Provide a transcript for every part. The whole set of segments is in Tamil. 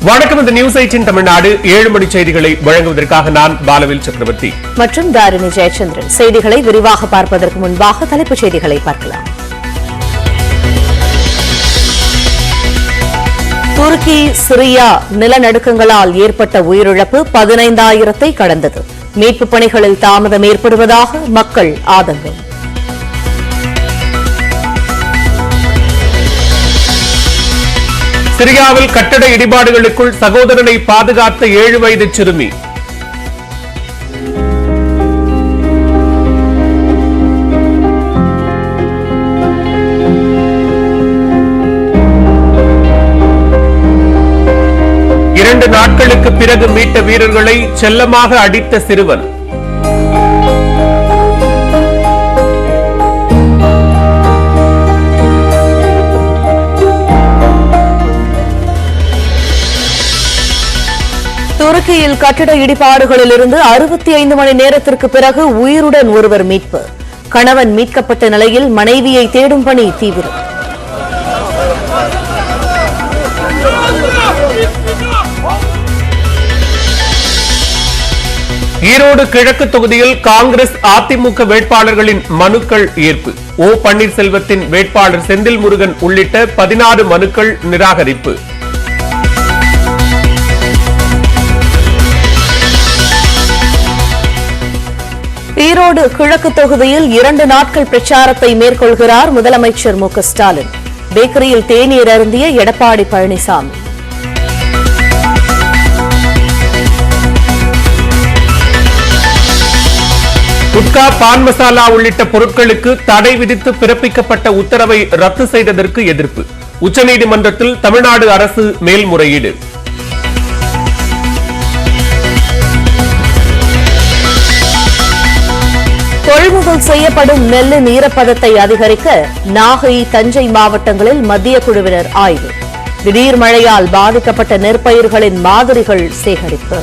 வணக்கம். இந்த நியூஸ் 18 தமிழ்நாடு 7 மணி செய்திகளை வழங்குவதற்காக நான் பாலவேல் சக்கரவர்த்தி மற்றும் தாரிணி ஜெயச்சந்திரன். செய்திகளை விரிவாக பார்ப்பதற்கு முன்பாக தலைப்புச் செய்திகளை பார்க்கலாம். துருக்கி சிரியா நிலநடுக்கங்களால் ஏற்பட்ட உயிரிழப்பு 15,000-ஐ கடந்தது. மீட்புப் பணிகளில் தாமதம் ஏற்படுவதாக மக்கள் ஆதங்கம். சிரியாவில் கட்டட இடிபாடுகளுக்குள் சகோதரனை பாதுகாத்த 7 வயது சிறுமி. இரண்டு நாட்களுக்கு பிறகு மீட்ட வீரர்களை செல்லமாக அடித்த சிறுவன். துருக்கியில் கட்டிட இடிபாடுகளிலிருந்து 65 மணி நேரத்திற்கு பிறகு உயிருடன் ஒருவர் மீட்பு. கணவன் மீட்கப்பட்ட நிலையில் மனைவியை தேடும் பணி தீவிரம். ஈரோடு கிழக்கு தொகுதியில் காங்கிரஸ் அதிமுக வேட்பாளர்களின் மனுக்கள் ஏற்பு. ஓ பன்னீர்செல்வத்தின் வேட்பாளர் செந்தில் முருகன் உள்ளிட்ட 16 மனுக்கள் நிராகரிப்பு. ஈரோடு கிழக்கு தொகுதியில் 2 நாட்கள் பிரச்சாரத்தை மேற்கொள்கிறார் முதலமைச்சர் மு க ஸ்டாலின். பேக்கரியில் தேநீர் அருந்திய எடப்பாடி பழனிசாமி. குட்கா, பான் மசாலா உள்ளிட்ட பொருட்களுக்கு தடை விதித்து பிறப்பிக்கப்பட்ட உத்தரவை ரத்து செய்ததற்கு எதிர்ப்பு. உச்சநீதிமன்றத்தில் தமிழ்நாடு அரசு மேல்முறையீடு. கொள்முதல் செய்யப்படும் நெல்லின் ஈரப்பதத்தை அதிகரிக்க நாகை, தஞ்சை மாவட்டங்களில் மத்திய குழுவினர் ஆய்வு. திடீர் மழையால் பாதிக்கப்பட்ட நெற்பயிர்களின் மாதிரிகள் சேகரிப்பு.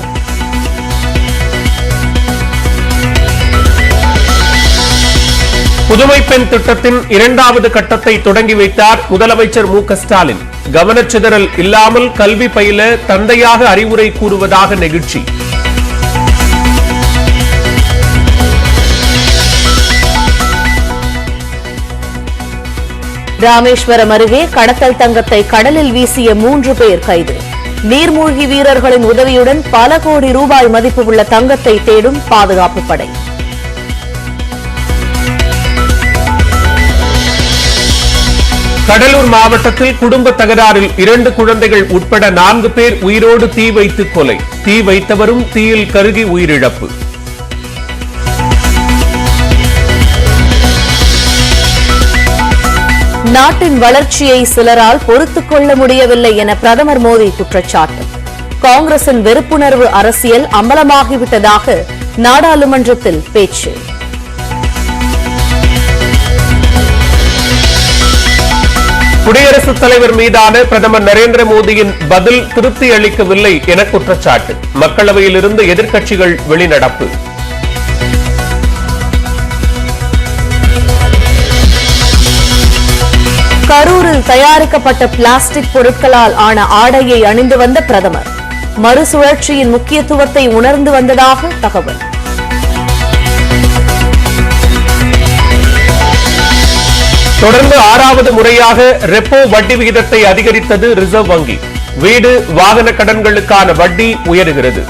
புதுமை பெண் திட்டத்தின் 2வது கட்டத்தை தொடங்கி வைத்தார் முதலமைச்சர் மு க ஸ்டாலின். கவனச்சிதறல் இல்லாமல் கல்வி பயில தந்தையாக அறிவுரை கூறுவதாக நெகிழ்ச்சி. ராமேஸ்வரம் அருகே கடத்தல் தங்கத்தை கடலில் வீசிய 3 பேர் கைது. நீர்மூழ்கி வீரர்களின் உதவியுடன் பல கோடி ரூபாய் மதிப்பு உள்ள தங்கத்தை தேடும் பாதுகாப்பு படை. கடலூர் மாவட்டத்தில் குடும்ப தகராறில் 2 குழந்தைகள் உட்பட 4 பேர் உயிரோடு தீ வைத்து கொலை. தீ வைத்தவரும் தீயில் கருகி உயிரிழப்பு. நாட்டின் வளர்ச்சியை சிலரால் பொறுத்துக் கொள்ள முடியவில்லை என பிரதமர் மோடி குற்றச்சாட்டு. காங்கிரசின் வெறுப்புணர்வு அரசியல் அம்பலமாகிவிட்டதாக நாடாளுமன்றத்தில் பேச்சு. குடியரசுத் தலைவர் மீதான பிரதமர் நரேந்திர மோடியின் பதில் திருப்தி அளிக்கவில்லை என குற்றச்சாட்டு. மக்களவையிலிருந்து எதிர்க்கட்சிகள் வெளிநடப்பு. கரூரில் தயாரிக்கப்பட்ட பிளாஸ்டிக் பொருட்களால் ஆன ஆடையை அணிந்து வந்த பிரதமர் மறுசுழற்சியின் முக்கியத்துவத்தை உணர்ந்து வந்ததாக தகவல். தொடர்ந்து 6வது முறையாக ரெப்போ வட்டி விகிதத்தை அதிகரித்தது ரிசர்வ் வங்கி. வீடு, வாகன கடன்களுக்கான வட்டி உயருகிறது.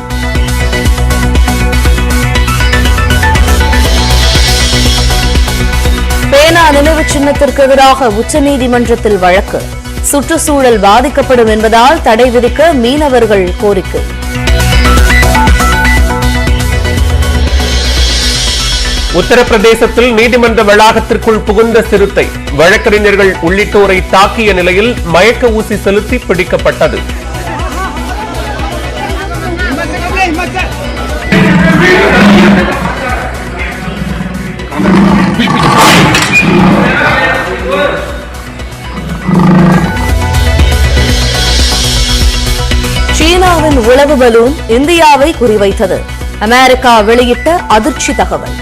பேனா நினைவு சின்னத்திற்கு எதிராக உச்சநீதிமன்றத்தில் வழக்கு. சுற்றுச்சூழல் பாதிக்கப்படும் என்பதால் தடை விதிக்க மீனவர்கள் கோரிக்கை. உத்தரப்பிரதேசத்தில் நீதிமன்ற வளாகத்திற்குள் புகுந்த சிறுத்தை. வழக்கறிஞர்கள் உள்ளிட்டோரை தாக்கிய நிலையில் மயக்க ஊசி செலுத்தி பிடிக்கப்பட்டது. சீனாவின் உளவு பலூன் இந்தியாவை குறிவைத்தது. அமெரிக்கா வெளியிட்ட அதிர்ச்சி தகவல்.